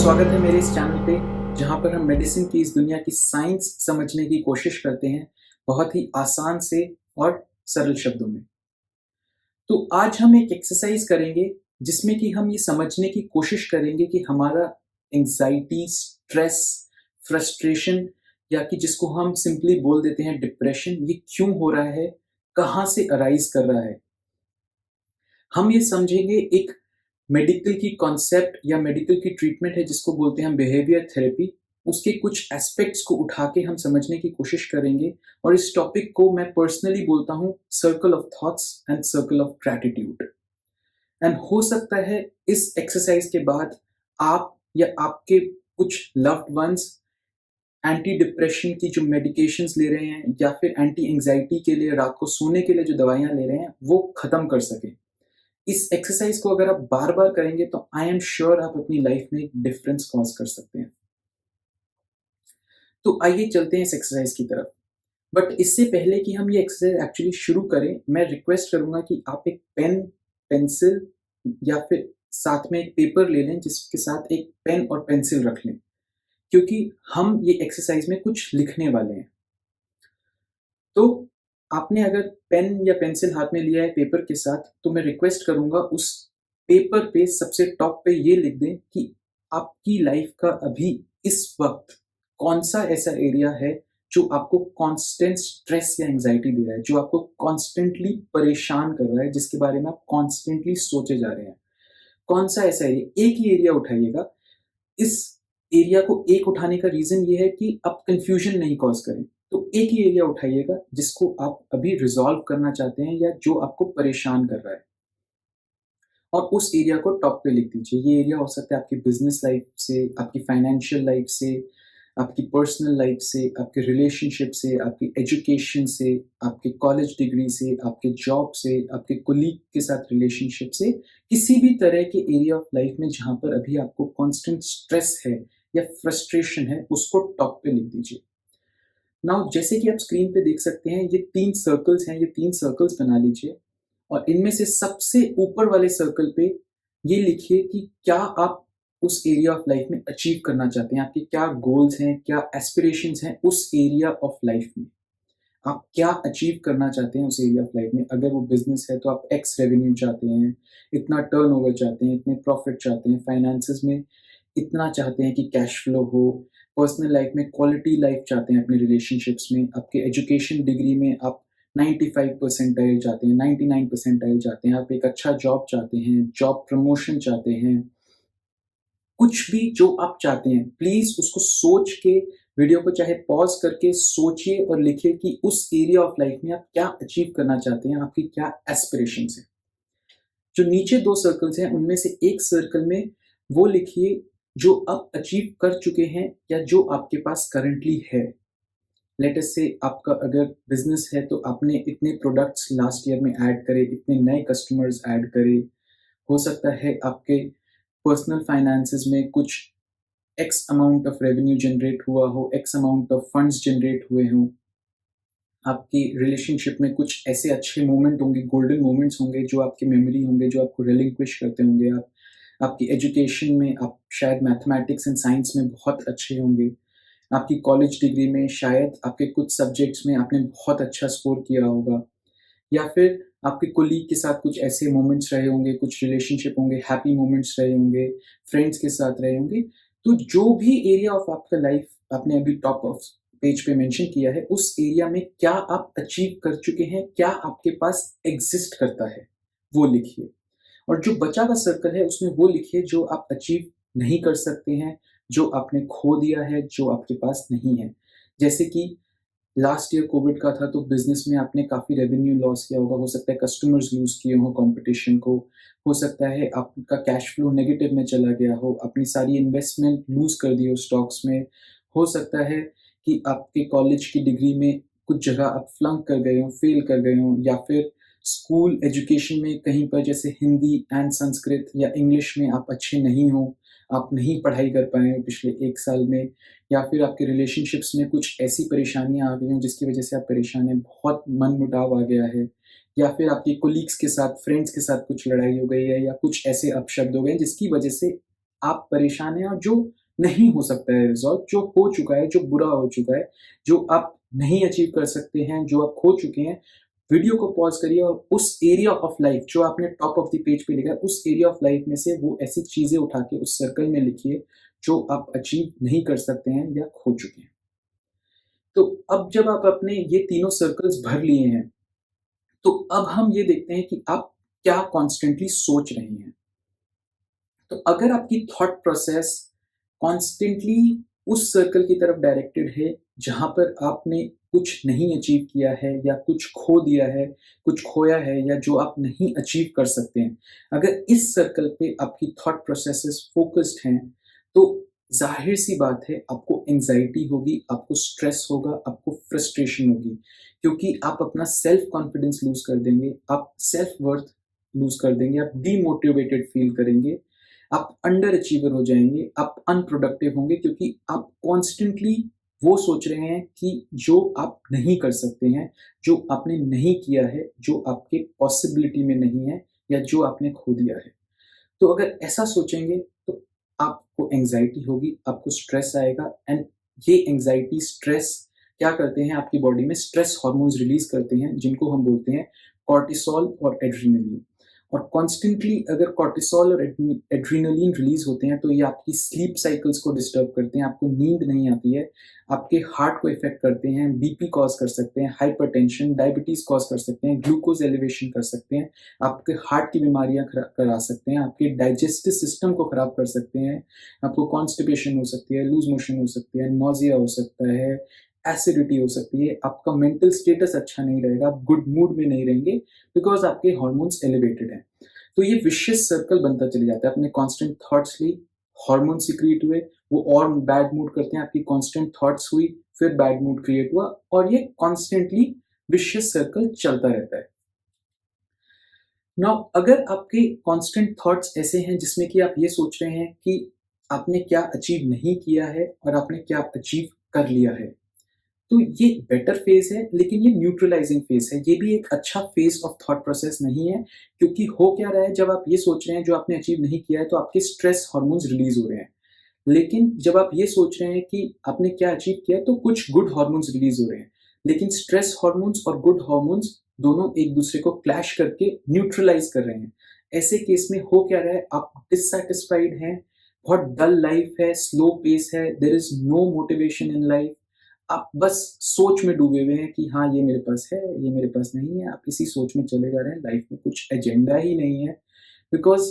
स्वागत है मेरे इस चैनल पे, जहाँ पर हम मेडिसिन की इस दुनिया की साइंस समझने की कोशिश करते हैं, बहुत ही आसान से और सरल शब्दों में। तो आज हम एक एक्सरसाइज करेंगे, जिसमें कि हम ये समझने की कोशिश करेंगे कि हमारा एंग्ज़ायटी, स्ट्रेस, फ्रस्ट्रेशन या कि जिसको हम सिंपली बोल देते हैं डिप्रेशन, ये क्यों हो रहा है? कहाँ से अराइज़ कर रहा है? हम ये समझेंगे एक मेडिकल की कॉन्सेप्ट या मेडिकल की ट्रीटमेंट है जिसको बोलते हैं बिहेवियर थेरेपी। उसके कुछ एस्पेक्ट्स को उठा के हम समझने की कोशिश करेंगे और इस टॉपिक को मैं पर्सनली बोलता हूँ circle of thoughts and circle of gratitude. And हो सकता है इस एक्सरसाइज के बाद आप या आपके कुछ लव्ड वंस एंटी डिप्रेशन की जो मेडिकेशंस ले रहे हैं या फिर एंटी एंग्जाइटी के लिए रात को सोने के लिए जो दवाइयाँ ले रहे हैं वो ख़त्म कर सकें। इस एक्सरसाइज को अगर आप बार-बार करेंगे तो आई एम श्योर आप अपनी लाइफ में एक डिफरेंस कॉज़ कर सकते हैं। तो आइए चलते हैं इस एक्सरसाइज की तरफ। बट इससे पहले कि हम ये एक्सरसाइज एक्चुअली शुरू करें, मैं रिक्वेस्ट करूँगा कि आप एक पेन, पेंसिल या फिर साथ में एक पेपर ले लें जिसके साथ एक पेन और पेंसिल रख लें, क्योंकि हम ये एक्सरसाइज में कुछ लिखने वाले हैं। तो आपने अगर पेन या पेंसिल हाथ में लिया है पेपर के साथ, तो मैं रिक्वेस्ट करूँगा उस पेपर पे सबसे टॉप पे ये लिख दें कि आपकी लाइफ का अभी इस वक़्त कौन-सा ऐसा एरिया है जो आपको कांस्टेंट स्ट्रेस या एंग्ज़ायटी दे रहा है, जो आपको कॉन्स्टेंटली परेशान कर रहा है, जिसके बारे में आप कॉन्स्टेंटली सोचे जा रहे हैं। कौन-सा ऐसा एरिया, एक ही एरिया उठाइएगा। इस एरिया को एक उठाने का रीज़न ये है कि आप कन्फ्यूज़न नहीं कॉज़ करें। तो एक ही एरिया उठाइएगा जिसको आप अभी रिज़ॉल्व करना चाहते हैं या जो आपको परेशान कर रहा है, और उस एरिया को टॉप पे लिख दीजिए। ये एरिया हो सकता है आपकी बिज़नेस लाइफ़ से, आपकी फाइनेंशियल लाइफ़ से, आपकी पर्सनल लाइफ़ से, आपके रिलेशनशिप से, आपकी एजुकेशन से, आपके कॉलेज डिग्री से, आपके जॉब से, आपके कोलीग के साथ रिलेशनशिप से, किसी भी तरह के एरिया ऑफ लाइफ़ में जहाँ पर अभी आपको कांस्टेंट स्ट्रेस है या फ्रस्ट्रेशन है, उसको टॉप पे लिख दीजिए। नाउ जैसे कि आप स्क्रीन पे देख सकते हैं, ये 3 सर्कल्स हैं, ये 3 सर्कल्स बना लीजिए और इनमें से सबसे ऊपर वाले सर्कल पे ये लिखिए कि क्या आप उस एरिया ऑफ लाइफ में अचीव करना चाहते हैं, आपके क्या गोल्स हैं, क्या एस्पिरेशंस हैं उस एरिया ऑफ लाइफ में। आप क्या अचीव करना चाहते हैं उस एरिया ऑफ लाइफ में। अगर वो बिज़नेस है तो आप एक्स रेवेन्यू चाहते हैं, इतना टर्नओवर चाहते हैं, इतने प्रॉफ़िट चाहते हैं, फाइनेंसेस में इतना चाहते हैं कि कैश फ्लो हो, पर्सनल लाइफ में क्वालिटी लाइफ चाहते हैं अपने रिलेशनशिप्स में, आपके एजुकेशन डिग्री में आप 95 परसेंटाइल चाहते हैं, 99 परसेंटाइल चाहते हैं, आप एक अच्छा जॉब चाहते हैं, जॉब प्रमोशन चाहते हैं। कुछ भी जो आप चाहते हैं, प्लीज़ उसको सोच के वीडियो को चाहे पॉज़ करके सोचिए और लिखिए कि उस एरिया ऑफ लाइफ में आप क्या अचीव करना चाहते हैं, आपकी क्या एस्पिरेशंस हैं। जो नीचे 2 सर्कल्स हैं, उनमें से एक सर्कल में वो लिखिए जो आप अचीव कर चुके हैं या जो आपके पास करंटली है। लेट अस से आपका अगर बिज़नेस है तो आपने इतने प्रोडक्ट्स लास्ट ईयर में ऐड करे, इतने नए कस्टमर्स ऐड करे। हो सकता है आपके पर्सनल फाइनेंसेस में कुछ x amount of revenue generate हुआ हो, x amount of funds generate हुए हों। आपकी रिलेशनशिप में कुछ ऐसे अच्छे मोमेंट होंगे, गोल्डन मोमेंट्स होंगे जो आपकी मेमोरी होंगे, जो आपको रिलिंक्विश करते होंगे आप। आपकी एजुकेशन में आप शायद मैथमेटिक्स एंड साइंस में बहुत अच्छे होंगे। आपकी कॉलेज डिग्री में शायद आपके कुछ सब्जेक्ट्स में आपने बहुत अच्छा स्कोर किया होगा, या फिर आपके कोलीग के साथ कुछ ऐसे मोमेंट्स रहे होंगे, कुछ रिलेशनशिप होंगे, हैप्पी मोमेंट्स रहे होंगे, फ्रेंड्स के साथ रहे होंगे। तो जो भी एरिया ऑफ आपका लाइफ आपने अभी टॉप ऑफ पेज पे मेंशन किया है, उस एरिया में क्या आप अचीव कर चुके हैं, क्या आपके पास एग्ज़िस्ट करता है, वो लिखिए। और जो बचा हुआ सर्कल है उसमें वो लिखिए जो आप अचीव नहीं कर सकते हैं, जो आपने खो दिया है, जो आपके पास नहीं है। जैसे कि लास्ट ईयर कोविड का था तो बिज़नेस में आपने काफ़ी रेवेन्यू लॉस किया होगा, हो सकता है कस्टमर्स लूज़ किए हों कॉम्पिटिशन को, हो सकता है आपका कैश फ्लो नेगेटिव में चला गया हो, अपनी सारी इन्वेस्टमेंट लूज़ कर दी हो स्टॉक्स में, हो सकता है कि आपके कॉलेज की डिग्री में कुछ जगह आप फ्लंक कर गए हों, फेल कर गए हों, या फिर स्कूल एजुकेशन में कहीं पर जैसे हिंदी एंड संस्कृत या इंग्लिश में आप अच्छे नहीं हों, आप नहीं पढ़ाई कर पाए हों पिछले 1 साल में, या फिर आपके रिलेशनशिप्स में कुछ ऐसी परेशानियाँ आ गई हों जिसकी वजह से आप परेशान हैं, बहुत मनमुटाव आ गया है, या फिर आपके कोलीग्स के साथ, फ्रेंड्स के साथ कुछ लड़ाई हो गई है या कुछ ऐसे अपशब्द हो गए हैं जिसकी वजह से आप परेशान हैं और जो नहीं हो सकता है रिज़ॉल्व, जो हो चुका है, जो बुरा हो चुका है, जो आप नहीं अचीव कर सकते हैं, जो आप खो चुके हैं, वीडियो को पॉज़ करिए और उस एरिया ऑफ लाइफ़ जो आपने टॉप ऑफ द पेज पे लिखा है, उस एरिया ऑफ लाइफ़ में से वो ऐसी चीज़ें उठा के उस सर्कल में लिखिए, जो आप अचीव नहीं कर सकते हैं या खो चुके हैं। तो अब जब आप अपने ये तीनों सर्कल्स भर लिए हैं, तो अब हम ये देखते हैं कि आप क्या कॉन्स्टेंटली सोच रहे हैं। तो अगर आपकी थॉट प्रोसेस कॉन्स्टेंटली उस सर्कल की तरफ डायरेक्टेड है, जहाँ पर आपने कुछ नहीं अचीव किया है या कुछ खो दिया है, कुछ खोया है या जो आप नहीं अचीव कर सकते हैं। अगर इस सर्कल पे आपकी थॉट प्रोसेसेस फ़ोकस्ड हैं, तो ज़ाहिर-सी बात है आपको एंग्ज़ायटी होगी, आपको स्ट्रेस होगा, आपको फ्रस्ट्रेशन होगी। क्योंकि आप अपना सेल्फ कॉन्फिडेंस लूज़ कर देंगे, आप सेल्फ वर्थ लूज़ कर देंगे, आप डीमोटिवेटेड फ़ील करेंगे, आप अंडर अचीवर हो जाएँगे, आप अनप्रोडक्टिव होंगे क्योंकि आप कॉन्स्टेंटली वो सोच रहे हैं कि जो आप नहीं कर सकते हैं, जो आपने नहीं किया है, जो आपके पॉसिबिलिटी में नहीं है या जो आपने खो दिया है। तो अगर ऐसा सोचेंगे तो आपको एंग्ज़ायटी होगी, आपको स्ट्रेस आएगा एंड ये एंग्ज़ायटी, स्ट्रेस क्या करते हैं आपकी बॉडी में स्ट्रेस हार्मोन्स रिलीज़ करते हैं जिनको हम बोलते हैं कॉर्टिसोल और एड्रेनलिन। और कॉन्स्टेंटली अगर कॉर्टिसोल और एड्रेनलिन रिलीज़ होते हैं तो ये आपकी स्लीप साइकिल्स को डिस्टर्ब करते हैं, आपको नींद नहीं आती है, आपके हार्ट को इफ़ेक्ट करते हैं, बीपी कॉज़ कर सकते हैं, हाइपरटेंशन, डायबिटीज़ कॉज़ कर सकते हैं, ग्लूकोज़ एलिवेशन कर सकते हैं, आपके हार्ट की बीमारियाँ करा सकते हैं, आपके डाइजेस्टिव सिस्टम को खराब कर सकते हैं, आपको कॉन्स्टिपेशन हो सकती है, लूज़ मोशन हो सकती है, नॉज़िया हो सकता है, एसिडिटी हो सकती है, आपका मेंटल स्टेटस अच्छा नहीं रहेगा, आप गुड मूड में नहीं रहेंगे बिकॉज़ आपके हार्मोन्स एलिवेटेड हैं। तो ये विशियस सर्कल बनता चले जाता है, अपने कांस्टेंट थॉट्स ली, हार्मोन सीक्रेट हुए, वो और बैड मूड करते हैं, आपकी कांस्टेंट थॉट्स हुई, फिर बैड मूड क्रिएट हुआ और ये कॉन्स्टेंटली विशियस सर्कल चलता रहता है। नाउ अगर आपके कांस्टेंट थॉट्स ऐसे हैं जिसमें कि आप ये सोच रहे हैं कि आपने क्या अचीव नहीं किया है और आपने क्या अचीव कर लिया है, तो ये बेटर फ़ेज़ है, लेकिन ये न्यूट्रलाइज़िंग फ़ेज़ है। ये भी एक अच्छा फ़ेज़ ऑफ थॉट प्रोसेस नहीं है, क्योंकि हो क्या रहा है जब आप ये सोच रहे हैं जो आपने अचीव नहीं किया है, तो आपके स्ट्रेस हार्मोन्स रिलीज़ हो रहे हैं। लेकिन जब आप ये सोच रहे हैं कि आपने क्या अचीव किया है, तो कुछ गुड हार्मोन्स रिलीज़ हो रहे हैं। लेकिन स्ट्रेस हार्मोन्स और गुड हार्मोन्स दोनों एक-दूसरे को क्लैश करके न्यूट्रलाइज़ कर रहे हैं। ऐसे केस में हो क्या रहा है, आप डिससैटिस्फाइड हैं, बहुत डल लाइफ़ है, स्लो पेस है, there is no motivation in life. आप बस सोच में डूबे हुए हैं कि हाँ, ये मेरे पास है, ये मेरे पास नहीं है। आप इसी सोच में चले जा रहे हैं, लाइफ़ में कुछ एजेंडा ही नहीं है। बिकॉज़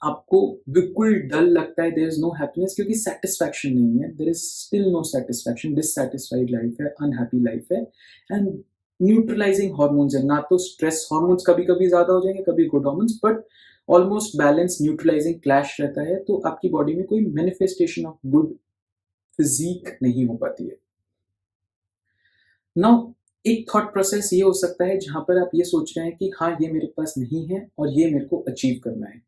आपको बिल्कुल डल लगता है, देयर इज़ नो हैप्पीनेस क्योंकि सैटिस्फैक्शन नहीं है। There is still no satisfaction, dissatisfied life है, अनहैप्पी लाइफ़ है एंड न्यूट्रलाइज़िंग हार्मोन्स है। ना तो स्ट्रेस हार्मोन्स कभी-कभी ज़्यादा हो जाएँगे, कभी good hormones but almost balance neutralising clash रहता है, तो आपकी बॉडी में कोई मैनिफेस्टेशन ऑफ गुड फिज़ीक नहीं हो पाती है। नाउ एक थॉट प्रोसेस ये हो सकता है जहाँ पर आप ये सोच रहे हैं कि हाँ, ये मेरे पास नहीं है और ये मेरे को अचीव करना है।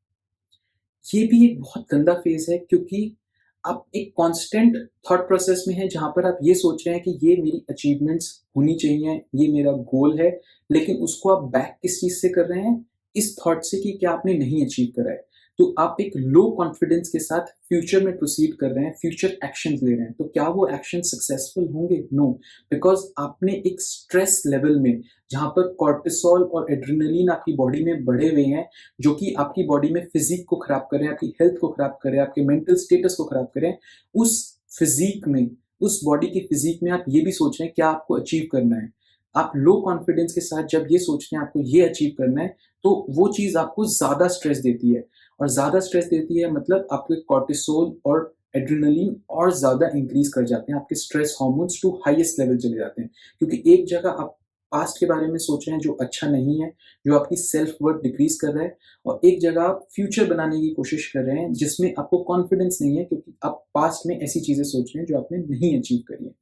ये भी एक बहुत गंदा फ़ेज़ है क्योंकि आप एक कांस्टेंट थॉट प्रोसेस में हैं जहाँ पर आप ये सोच रहे हैं कि ये मेरी अचीवमेंट्स होनी चाहिए, ये मेरा गोल है, लेकिन उसको आप बैक किस चीज़ से कर रहे हैं? इस थॉट से कि क्या आपने नहीं अचीव करा है। तो आप एक लो कॉन्फिडेंस के साथ फ्यूचर में प्रोसीड कर रहे हैं, फ्यूचर एक्शंस ले रहे हैं। तो क्या वो एक्शन सक्सेसफुल होंगे? नो, बिकॉज़ आपने एक स्ट्रेस लेवल में जहाँ पर कॉर्टिसोल और एड्रेनलिन आपकी बॉडी में बढ़े हुए हैं, जो कि आपकी बॉडी में फिज़ीक को ख़राब कर रहे हैं, आपकी हेल्थ को ख़राब कर रहे हैं, आपके मेंटल स्टेटस को ख़राब कर रहे हैं। उस फिज़ीक में, उस बॉडी की फिज़ीक में आप ये भी सोच रहे हैं क्या आपको अचीव करना है। आप लो कॉन्फिडेंस के साथ जब ये सोचते हैं आपको ये अचीव करना है, तो वो चीज़ आपको ज़्यादा स्ट्रेस देती है और ज़्यादा स्ट्रेस देती है मतलब आपके कॉर्टिसोल और एड्रेनलिन और ज़्यादा इंक्रीज़ कर जाते हैं, आपके stress hormones to highest level चले जाते हैं। क्योंकि एक जगह आप पास्ट के बारे में सोच रहे हैं जो अच्छा नहीं है, जो आपकी सेल्फ वर्थ डिक्रीज़ कर रहा है और एक जगह आप फ्यूचर बनाने की कोशिश कर रहे हैं जिसमें आपको कॉन्फिडेंस नहीं है क्योंकि आप पास्ट में ऐसी चीज़ें सोच रहे हैं जो आपने नहीं अचीव करी है।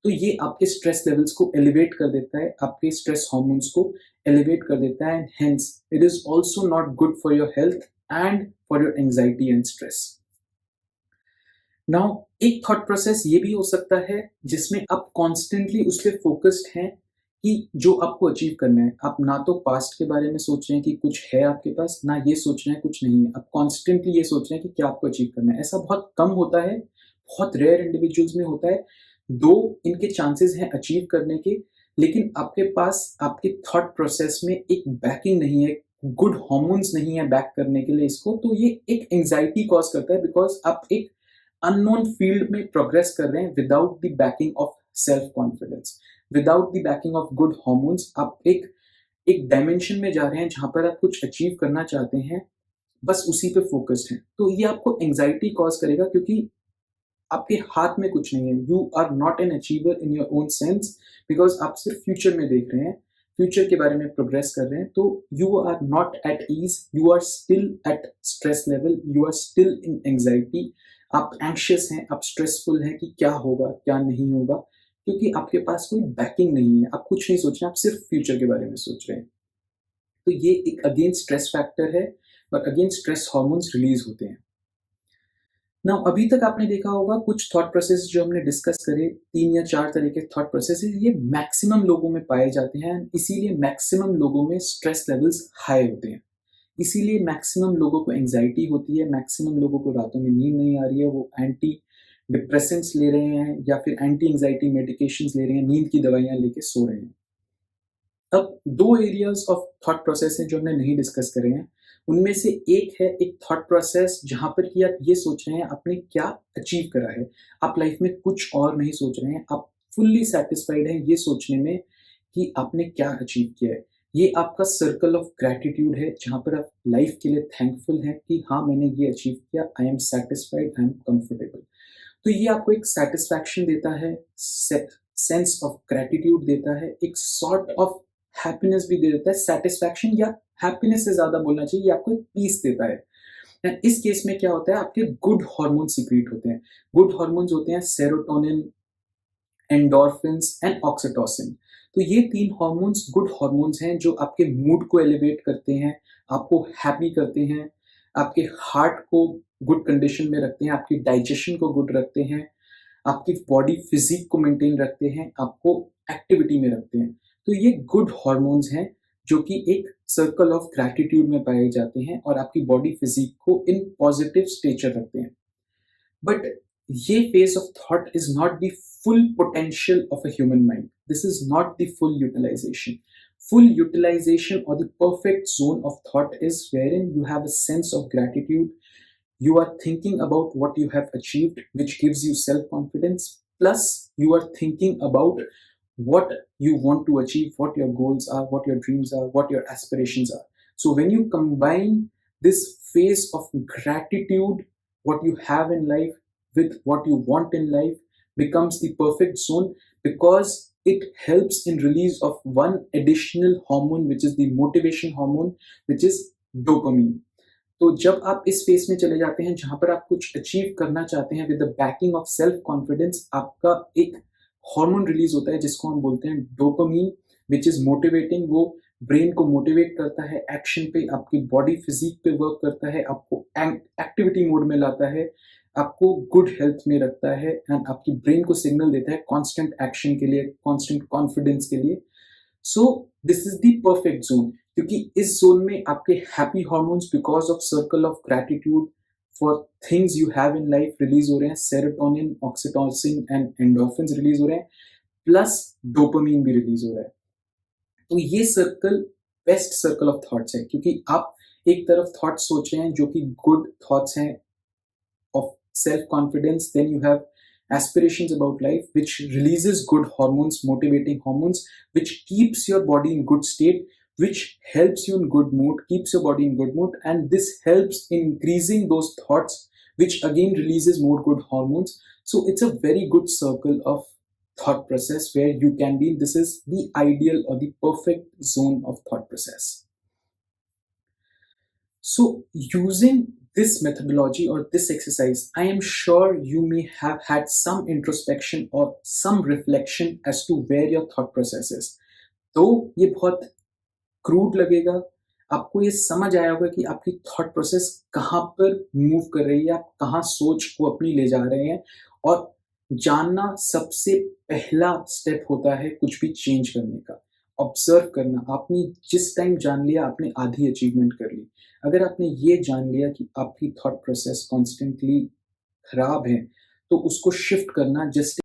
तो ये आपके स्ट्रेस लेवल्स को एलिवेट कर देता है, आपके स्ट्रेस हार्मोन्स को एलिवेट कर देता है and hence it is also not good for your health and for your anxiety and stress. Now एक थॉट प्रोसेस ये भी हो सकता है जिसमें आप कॉन्स्टेंटली उस पे फ़ोकस्ड हैं कि जो आपको अचीव करना है, आप ना तो पास्ट के बारे में सोच रहे हैं कि कुछ है आपके पास, ना ये सोच रहे हैं कुछ नहीं है। आप कॉन्स्टेंटली ये सोच रहे हैं कि क्या आपको अचीव करना है। ऐसा बहुत कम होता है, बहुत रेयर इंडिविजुअल्स में होता है। दो इनके चांसेस हैं अचीव करने के, लेकिन आपके पास आपके थॉट प्रोसेस में एक बैकिंग नहीं है, गुड हार्मोन्स नहीं है बैक करने के लिए इसको, तो ये एक एंग्जाइटी कॉज करता है बिकॉज़ आप एक अननोन फील्ड में प्रोग्रेस कर रहे हैं without the banking of self confidence, without the banking of good hormones. आप एक एक डायमेंशन में जा रहे हैं जहां पर आप कुछ अचीव करना चाहते हैं, बस उसी पे फोकस्ड हैं, तो ये आपको एंग्जाइटी कॉज करेगा क्योंकि आपके हाथ में कुछ नहीं है। You are not an achiever in your own sense because आप सिर्फ फ्यूचर में देख रहे हैं, फ्यूचर के बारे में प्रोग्रेस कर रहे हैं, तो you are not at ease, you are still at stress level, you are still in anxiety. आप एंशियस हैं, आप स्ट्रेसफुल हैं कि क्या होगा क्या नहीं होगा, क्योंकि आपके पास कोई बैकिंग नहीं है, आप कुछ नहीं सोच रहे हैं, आप सिर्फ फ्यूचर के बारे में सोच रहे हैं। तो ये एक अगेन स्ट्रेस फैक्टर है और अगेन स्ट्रेस हार्मोन्स रिलीज होते हैं। ना अभी तक आपने देखा होगा कुछ थॉट प्रोसेस जो हमने डिस्कस करे, 3 या 4 तरह के थॉट प्रोसेसेस, ये मैक्सिमम लोगों में पाए जाते हैं, इसीलिए मैक्सिमम लोगों में स्ट्रेस लेवल्स हाई होते हैं। इसीलिए मैक्सिमम लोगों को एंग्जाइटी होती है, मैक्सिमम लोगों को रातों में नींद नहीं आ रही है, वो एंटी डिप्रेसेंट्स ले रहे हैं या फिर एंटी एंग्जाइटी मेडिकेशंस ले रहे हैं, नींद की दवाइयाँ लेके सो रहे हैं। अब 2 एरियाज़ ऑफ थॉट प्रोसेस हैं जो हमने नहीं डिस्कस करे हैं। उनमें से एक है एक थॉट प्रोसेस जहाँ पर कि आप ये सोच रहे हैं आपने क्या अचीव करा है। आप लाइफ में कुछ और नहीं सोच रहे हैं, आप फुल्ली सैटिस्फाइड हैं ये सोचने में कि आपने क्या अचीव किया है। ये आपका सर्कल ऑफ ग्रैटिट्यूड है जहाँ पर आप लाइफ के लिए थैंकफुल हैं कि हाँ, मैंने ये अचीव किया, I am satisfied, I am comfortable. तो ये आपको एक सैटिस्फैक्शन देता है, सेंस ऑफ ग्रैटिट्यूड देता है, एक सॉर्ट ऑफ हैप्पीनेस भी दे देता है। सैटिस्फैक्शन या हैप्पीनेस से ज़्यादा बोलना चाहिए, ये आपको एक पीस देता है। एंड इस केस में क्या होता है, आपके गुड हार्मोन सीक्रेट होते हैं। गुड हार्मोन्स होते हैं सेरोटोनिन, एंडोर्फिन्स एंड ऑक्सीटोसिन। तो ये 3 हार्मोन्स गुड हार्मोन्स हैं जो आपके मूड को एलिवेट करते हैं, आपको हैप्पी करते हैं, आपके हार्ट को गुड कंडीशन में रखते हैं, आपकी डाइजेशन को गुड रखते हैं, आपकी बॉडी फिजिक को मेंटेन रखते हैं, आपको एक्टिविटी में रखते हैं। तो ये गुड हार्मोन्स हैं जो कि एक सर्कल ऑफ ग्रैटिट्यूड में पाए जाते हैं और आपकी बॉडी फिजिक को इन पॉजिटिव स्टेचर रखते हैं। बट ये phase of thought is not the full potential of a human mind. This is not the full utilization. Full utilization or the perfect zone of thought is wherein you have a sense of gratitude. You are thinking about what you have achieved, which gives you self confidence. Plus, you are thinking about what you want to achieve, what your goals are, what your dreams are, what your aspirations are. So, when you combine this phase of gratitude, what you have in life, with what you want in life, becomes the perfect zone because it helps in release of one additional hormone, which is the motivation hormone, which is dopamine. तो जब आप इस face में चले जाते हैं जहां पर आप कुछ अचीव करना चाहते हैं with the banking of self confidence, आपका एक हार्मोन रिलीज होता है जिसको हम बोलते हैं डोपामीन, विच इज मोटिवेटिंग। वो ब्रेन को मोटिवेट करता है एक्शन पे, आपकी बॉडी फिजिक पे वर्क करता है, आपको एक्टिविटी मोड में लाता है, आपको गुड हेल्थ में रखता है एंड आपकी ब्रेन को सिग्नल देता है कांस्टेंट एक्शन के लिए, कांस्टेंट कॉन्फिडेंस के लिए। So this is the perfect zone क्योंकि इस जोन में आपके happy hormones because of circle of gratitude for things you have in life release हो रहे हैं, serotonin, oxytocin and endorphins release हो रहे हैं, प्लस डोपामीन भी रिलीज हो रहा है। तो ये circle best circle of thoughts है क्योंकि आप एक तरफ थॉट्स सोच रहे हैं जो कि गुड थॉट्स हैं of self-confidence, then you have aspirations about life which releases good hormones, motivating hormones, which keeps your body in good state, which helps you in good mood, keeps your body in good mood, and this helps in increasing those thoughts which again releases more good hormones. So it's a very good circle of thought process where you can be. This is the ideal or the perfect zone of thought process. So, using this methodology or this exercise, I am sure you may have had some introspection or some reflection as to where your thought process is. तो ये बहुत crude लगेगा, आपको ये समझ आया होगा कि आपकी थॉट प्रोसेस कहाँ पर मूव कर रही है, आप कहाँ सोच को अपनी ले जा रहे हैं, और जानना सबसे पहला स्टेप होता है कुछ भी चेंज करने का। ऑब्जर्व करना, आपने जिस टाइम जान लिया आपने आधी अचीवमेंट कर ली। अगर आपने ये जान लिया कि आपकी थॉट प्रोसेस कॉन्स्टेंटली खराब है, तो उसको शिफ्ट करना जस्ट